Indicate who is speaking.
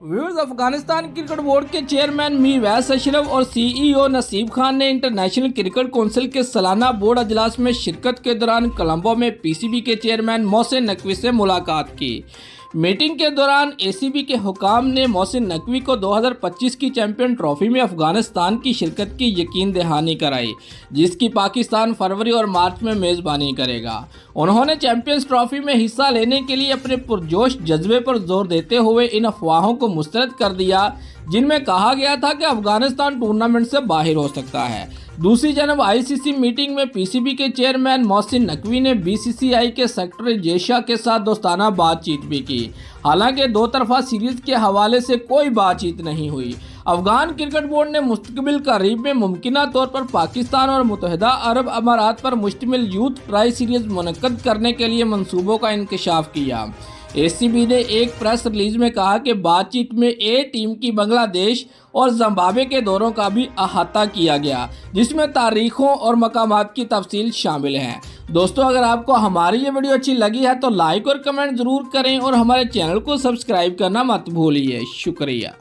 Speaker 1: Viewers, Afghanistan cricket board के chairman Mir वैस अशरफ और सीईओ नसीब खान ने इंटरनेशनल क्रिकेट काउंसिल के सालाना बोर्ड अजलास में शिरकत के दौरान कोलंबो में पीसीबी के चेयरमैन मोहसिन नकवी से मुलाकात की। मीटिंग के दौरान एसीबी के हुकाम ने मोहसिन नकवी को 2025 की चैंपियन ट्रॉफी में अफगानिस्तान की शिरकत की यकीन दहानी कराई, जिसकी पाकिस्तान फरवरी और मार्च में मेज़बानी करेगा। उन्होंने चैंपियंस ट्रॉफी में हिस्सा लेने के लिए अपने पुरजोश जज्बे पर जोर देते हुए इन अफवाहों को मुस्तरद कर दिया जिनमें कहा गया था कि अफगानिस्तान टूर्नामेंट से बाहर हो सकता है। दूसरी जानब आईसीसी मीटिंग में पीसीबी के चेयरमैन मोहसिन नकवी ने बीसीसीआई के सेक्रेटरी जेशा के साथ दोस्ताना बातचीत भी की। हालांकि दो तरफा सीरीज के हवाले से कोई बातचीत नहीं हुई। अफगान क्रिकेट बोर्ड ने मुस्तकबिल करीब में मुमकिना तौर पर पाकिस्तान और मुत्तहिदा अरब अमारात पर मुश्तमिल यूथ ट्राई सीरीज मुनक्कद करने के लिए मंसूबों का इंकशाफ किया। एसीबी ने एक प्रेस रिलीज में कहा कि बातचीत में ए टीम की बांग्लादेश और जिम्बाब्वे के दौरों का भी अहाता किया गया, जिसमें तारीखों और मकामात की तफसील शामिल है। दोस्तों, अगर आपको हमारी ये वीडियो अच्छी लगी है तो लाइक और कमेंट ज़रूर करें और हमारे चैनल को सब्सक्राइब करना मत भूलिए। शुक्रिया।